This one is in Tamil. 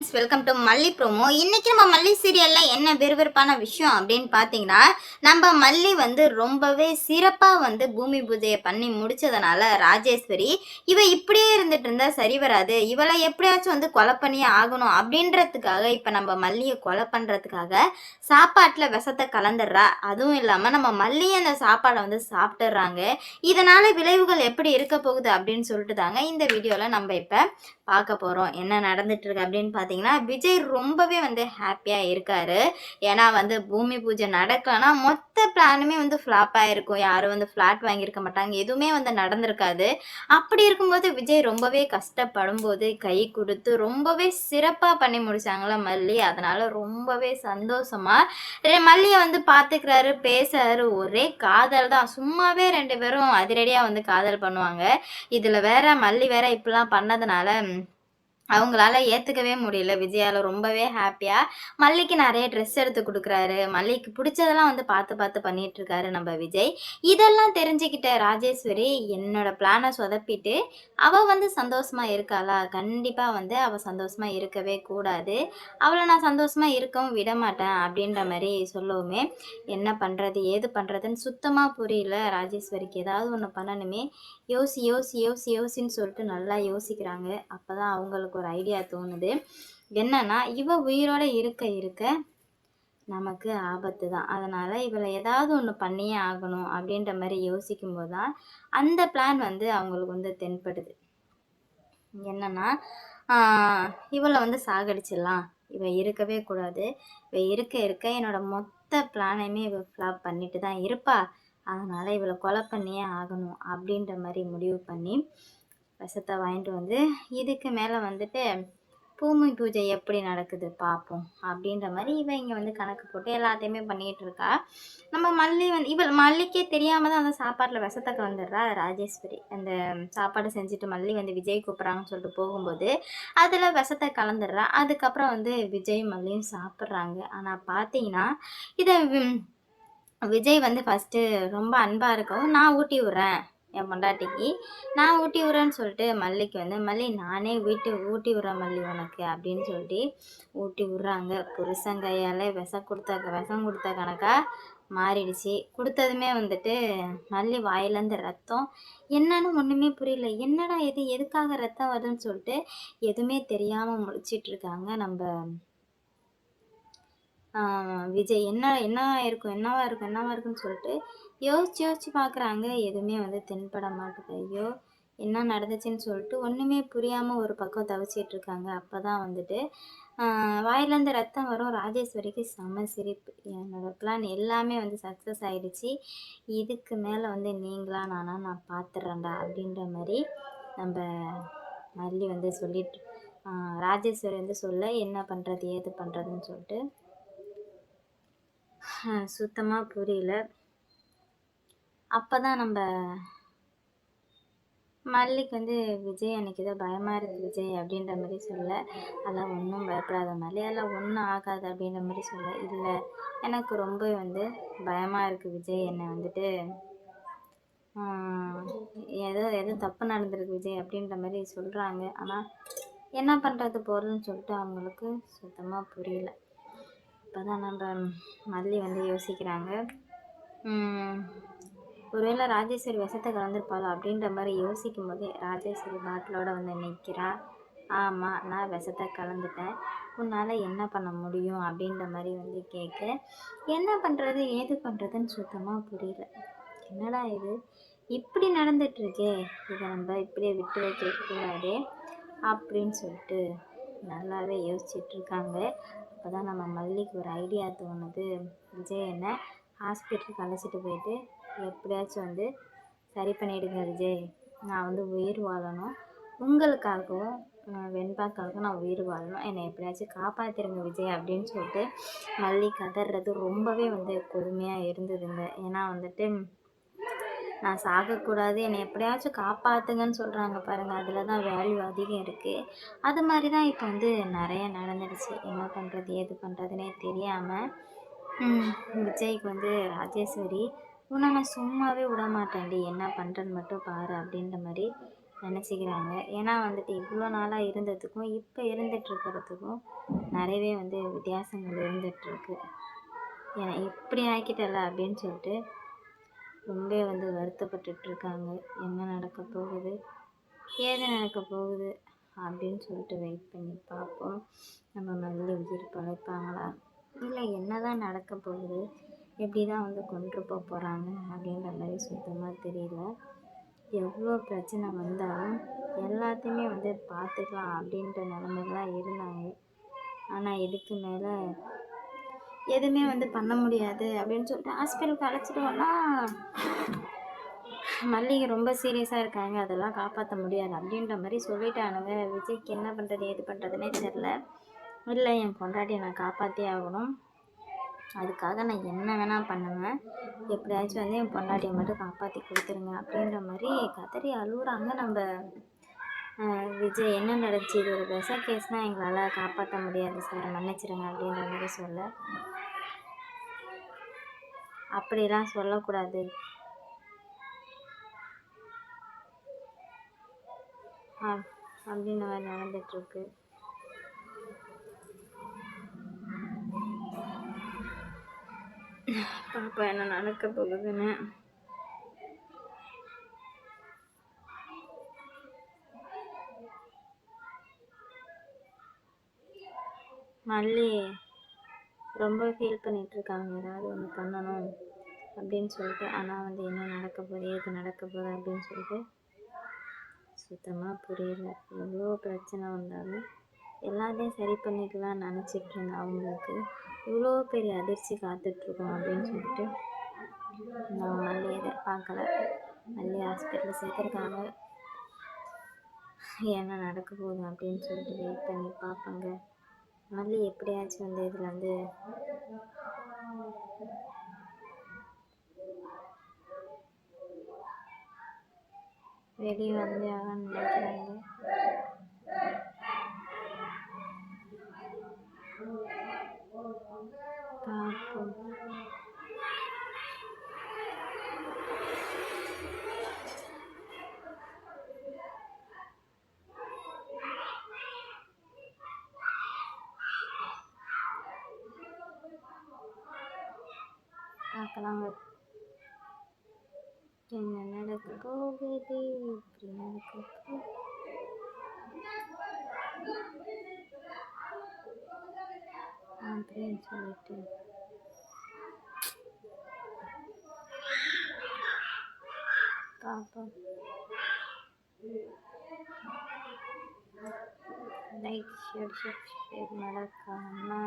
வெல்கம் டு மல்லி ப்ரோமோ. இன்னைக்கு நம்ம மல்லி சீரியல்ல என்ன விறுவிறுப்பான விஷயம் அப்படின்னு பார்த்தீங்கன்னா, நம்ம மல்லி வந்து ரொம்பவே சிறப்பா வந்து பூமி பூஜையை பண்ணி முடிச்சதுனால ராஜேஸ்வரி, இவ இப்படியே இருந்துட்டு இருந்தா சரி வராது, இவளை எப்படியாச்சும் வந்து கொலை பண்ணியே ஆகணும் அப்படின்றதுக்காக இப்ப நம்ம மல்லியை கொலை பண்றதுக்காக சாப்பாட்டுல விஷத்தை கலந்துடுறா. அதுவும் இல்லாம நம்ம மல்லியை அந்த சாப்பாடை வந்து சாப்பிட்டுறாங்க. இதனால விளைவுகள் எப்படி இருக்க போகுது அப்படின்னு சொல்லிட்டு தாங்க இந்த வீடியோல நம்ம இப்ப பார்க்க போறோம். என்ன நடந்துட்டு இருக்கு அப்படின்னு பார்த்தீங்கன்னா, விஜய் ரொம்பவே வந்து ஹேப்பியா இருக்காரு. ஏன்னா வந்து பூமி பூஜை நடக்கலன்னா மொத்த பிளானுமே வந்து ஃப்ளாப் ஆயிருக்கும். யாரும் வந்து ஃப்ளாட் வாங்கியிருக்க மாட்டாங்க. எதுவுமே வந்து நடந்திருக்காது. அப்படி இருக்கும்போது விஜய் ரொம்பவே கஷ்டப்படும்போது கை குடுத்து ரொம்பவே சிறப்பா பண்ணி முடிச்சாங்கல்ல மல்லி. அதனால ரொம்பவே சந்தோஷமா மல்லிய வந்து பார்த்துக்கிறாரு, பேசுறாரு. ஒரே காதல் தான். சும்மாவே 2 பேரும் அதிரடியா வந்து காதல் பண்ணுவாங்க. இதுல வேற மல்லி வேற இப்படிலாம் பண்ணதுனால அவங்களால ஏத்துக்கவே முடியல. விஜயால ரொம்பவே ஹேப்பியா மல்லிக்கு நெறைய ட்ரெஸ் எடுத்து குடுக்குறாரு. மல்லிக்கு புடிச்சதெல்லாம் வந்து பார்த்து பார்த்து பண்ணிட்டுருக்காரு நம்ம விஜய். இதெல்லாம் தெரிஞ்சுக்கிட்ட ராஜேஸ்வரி, என்னோட பிளான சொதப்பிட்டு, அவ வந்து சந்தோஷமா இருக்காளா? கண்டிப்பா வந்து அவ சந்தோஷமா இருக்கவே கூடாது. அவள நான் சந்தோஷமா இருக்கவும் விடமாட்டேன் அப்படின்ற மாரி சொல்லவுமே, என்ன பண்றது? ஏது பண்றதுன்னு சுத்தமா புரியல ராஜேஸ்வரிக்கு. ஏதாவது ஒண்ணு பண்ணணுமே. யோசின்னு சொல்லிட்டு நல்லா யோசிக்கிறாங்க. அப்பதான் அவங்களுக்கு ஒரு ஐடியா தோணுது. என்னன்னா, இவ உயிரோட இருக்க நமக்கு ஆபத்து தான். அதனால இவள ஏதாவது ஒண்ணு பண்ணியே ஆகணும் அப்படின்ற மாரி யோசிக்கும்போது தான், அந்த பிளான் வந்து அவங்களுக்கு வந்து தென்படுது. என்னன்னா, ஆ இவள வந்து சாகடிச்சிடலாம். இவ இருக்கவே கூடாது. இவ இருக்க என்னோட மொத்த பிளானையுமே இவ ஃப்ளாப் பண்ணிட்டு தான் இருப்பா. அதனால இவள கொலை பண்ணியே ஆகணும் அப்படின்ற மாரி முடிவு பண்ணி, விஷத்த வாங்கிட்டு வந்து இதுக்கு மேல வந்துட்டு பூமி பூஜை எப்படி நடக்குது பார்ப்போம் அப்படின்ற மாரி இவ இங்க வந்து கணக்கு போட்டு எல்லாத்தையுமே பண்ணிட்டு இருக்கா. நம்ம மல்லி வந்து இவள் மல்லிக்கே தெரியாம தான் அந்த சாப்பாட்டுல விஷத்த கலந்துடுறா ராஜேஸ்வரி. அந்த சாப்பாடு செஞ்சுட்டு மல்லி வந்து விஜய் கூப்பிட்றாங்கன்னு சொல்லிட்டு போகும்போது அதில் விஷத்த கலந்துடுறா. அதுக்கப்புறம் வந்து விஜய் மல்லியும் சாப்பிட்றாங்க. ஆனால் பார்த்தீங்கன்னா இதை விஜய் வந்து ஃபஸ்ட்டு ரொம்ப அன்பாக இருக்கவும், நான் ஊட்டி விட்றேன் என் பொண்டாட்டிக்கு. நான் ஊட்டி விட்றேன்னு சொல்லிட்டு மல்லிக்கு வந்து, "மல்லி நானே ஊட்டி விட்றேன் மல்லி உனக்கு" அப்படின்னு சொல்லிட்டு ஊட்டி விட்றாங்க. புருஷன் கையால் விஷம் கொடுத்த கணக்கா மாறிடுச்சு. கொடுத்ததுமே வந்துட்டு மல்லி வாயிலேருந்து ரத்தம். என்னன்னு ஒன்றுமே புரியல. என்னடா இது? எதுக்காக ரத்தம் வருதுன்னு சொல்லிட்டு எதுவுமே தெரியாமல் முழிச்சிட்டு இருக்காங்க நம்ம விஜய். என்னவா இருக்குன்னு சொல்லிட்டு யோசிச்சு பார்க்குறாங்க. எதுவுமே வந்து தென்பட மாட்டுது. ஐயோ! என்ன நடந்துச்சுன்னு சொல்லிட்டு ஒன்றுமே புரியாமல் ஒரு பக்கம் தவிச்சிட்டு இருக்காங்க. அப்போ தான் வந்துட்டு வாயிலேருந்து ரத்தம் வரும். ராஜேஸ்வரிக்கு செம சிரிப்பு. என்னோட பிளான் எல்லாமே வந்து சக்ஸஸ் ஆயிடுச்சு. இதுக்கு மேலே வந்து நீங்களா நானா நான் பார்த்துட்றேன்டா அப்படின்ற மாதிரி நம்ம மல்லி வந்து சொல்லிட்டு ராஜேஸ்வரி வந்து சொல்ல என்ன பண்ணுறது ஏது பண்ணுறதுன்னு சொல்லிட்டு சுத்தமா புரியல. அப்பதான் நம்ம மல்லிக்கு வந்து விஜய் எனக்கு ஏதோ பயமா இருக்கு விஜய் அப்படின்ற மாதிரி சொல்ல, அதெல்லாம் ஒன்றும் பயப்படாத மல்லி, அதெல்லாம் ஒன்றும் ஆகாது அப்படின்ற மாதிரி சொல்ல, இல்லை எனக்கு ரொம்ப வந்து பயமா இருக்கு விஜய், என்னை வந்துட்டு ஏதோ ஏதோ தப்பு நடந்திருக்கு விஜய் அப்படின்ற மாதிரி சொல்றாங்க. ஆனால் என்ன பண்ணுறது போகிறதுன்னு சொல்லிட்டு அவங்களுக்கு சுத்தமாக புரியல. இப்போதான் நம்ம மல்லி வந்து யோசிக்கிறாங்க. ஒருவேளை ராஜேஸ்வரி விஷத்தை கலந்துருப்பாளோ அப்படின்ற மாதிரி யோசிக்கும் போதே ராஜேஸ்வரி பாட்டிலோட வந்து நிற்கிறா. ஆமாம், நான் விஷத்தை கலந்துட்டேன், உன்னால் என்ன பண்ண முடியும் அப்படின்ற மாதிரி வந்து கேட்க, என்ன பண்ணுறது ஏது பண்ணுறதுன்னு சுத்தமாக புரியல. என்னடா இது இப்படி நடந்துட்டுருக்கே, இதை நம்ம இப்படியே விட்டு வைக்கக்கூடாதே அப்படின்னு சொல்லிட்டு நல்லாவே யோசிச்சுட்ருக்காங்க. அப்போ தான் நம்ம மல்லிக்கு ஒரு ஐடியா தோணுது. விஜய் என்ன ஹாஸ்பிட்டலுக்கு அழைச்சிட்டு போயிட்டு எப்படியாச்சும் வந்து சரி பண்ணிவிடுங்க விஜய், நான் வந்து உயிர் வாழணும், உங்களுக்காகவும் வெண்பாக்காகவும் நான் உயிர் வாழணும், என்னை எப்படியாச்சும் காப்பாற்றிடுங்க விஜய் அப்படின்னு சொல்லிட்டு மல்லி கதறது ரொம்பவே வந்து கொடுமையாக இருந்ததுங்க. ஏன்னா வந்துட்டு நான் சாகக்கூடாது, என்னை எப்படியாச்சும் காப்பாற்றுங்கன்னு சொல்கிறாங்க பாருங்கள், அதில் தான் வேல்யூ அதிகம் இருக்குது. அது மாதிரி தான் இப்போ வந்து நிறைய நடந்துடுச்சு. என்ன பண்ணுறது ஏது பண்ணுறதுனே தெரியாமல் விஜய்க்கு வந்து ராஜேஸ்வரி, உன்னை நான் சும்மாவே விட மாட்டேன்டி, என்ன பண்ணுறேன்னு மட்டும் பாரு அப்படின்ற மாதிரி நினச்சிக்கிறாங்க. ஏன்னா வந்துட்டு இவ்வளோ நாளாக இருந்ததுக்கும் இப்போ இருந்துகிட்ருக்கிறதுக்கும் நிறையவே வந்து வித்தியாசங்கள் இருந்துகிட்ருக்கு. ஏன்னா இப்படி ஆக்கிட்டல அப்படின்னு சொல்லிட்டு ரொம்ப வந்து வருத்தப்பட்டுட்ருக்காங்க. என்ன நடக்க போகுது, ஏது நடக்க போகுது அப்படின்னு சொல்லிட்டு வெயிட் பண்ணி பார்ப்போம். நம்ம மல்லி உயிர் பழைப்பாங்களா, இல்லை என்ன தான் நடக்க போகுது, எப்படி தான் வந்து கொண்டு போகிறாங்க அப்படின்ற மாதிரி சுத்தமாக தெரியல. எவ்வளோ பிரச்சனை வந்தாலும் எல்லாத்தையுமே வந்து பார்த்துக்கலாம் அப்படின்ற நிலமைலாம் இருந்தாங்க. ஆனால் இதுக்கு மேலே எதுவுமே வந்து பண்ண முடியாது அப்படின்னு சொல்லிட்டு ஹாஸ்பிட்டலுக்கு அழைச்சிட்டு வரலாம். மல்லிகை ரொம்ப சீரியஸாக இருக்காங்க, அதெல்லாம் காப்பாற்ற முடியாது அப்படின்ற மாதிரி சொல்லிட்டானுங்க. விஜய்க்கு என்ன பண்ணுறது ஏது பண்ணுறதுனே தெரில. இல்லை என் பொண்டாட்டியை நான் காப்பாற்றியே ஆகணும், அதுக்காக நான் என்ன வேணால் பண்ணுவேன், எப்படியாச்சும் வந்து என் பொண்டாட்டியை மட்டும் காப்பாற்றி கொடுத்துருங்க அப்படின்ற மாதிரி கதறி அழுகுறாங்க. நம்ம விஜய் என்ன நடந்துச்சு, இது ஒரு விஷ கேஸ்னால் எங்களால் காப்பாற்ற முடியாது சார், மன்னிச்சிடுங்க அப்படின்ற மாதிரி சொல்ல. அப்படிலாம் சொல்லக்கூடாது அப்படின்னு மாதிரி நடந்துட்டுருக்கு. பாப்பா என்ன நடக்க போகுதுன்னு. மல்லி ரொம்ப ஃபீல் பண்ணிகிட்ருக்காங்க, ஏதாவது ஒன்று பண்ணணும் அப்படின்னு சொல்லிட்டு. ஆனால் வந்து என்ன நடக்க போகுது ஏது நடக்க போகுது அப்படின்னு சொல்லிட்டு சுத்தமாக புரியல. எவ்வளோ பிரச்சனை வந்தாலும் எல்லாத்தையும் சரி பண்ணிக்கலாம்னு நினச்சிட்டு இருந்தேன். அவங்களுக்கு இவ்வளோ பெரிய அதிர்ச்சி காத்துட்ருக்கோம் அப்படின்னு சொல்லிட்டு நான் மல்லி எதிர்பார்க்கல. மல்லி ஹாஸ்பிட்டலில் சேர்த்துருக்காங்க, என்ன நடக்க போகுது அப்படின்னு சொல்லிட்டு வெயிட் பண்ணி பார்ப்பாங்க. மல்லி எப்படியாச்சும் வந்து இதில் வந்து வெளியே வந்து ஆகணும்னு நினைக்கிறாங்க. பார்ப்போம். பார்க்கலாங்க என்ன நடக்க போகுது, இப்படி நடக்க அப்படின்னு சொல்லிட்டு பார்ப்போம். லைக் ஷேர் மறக்காம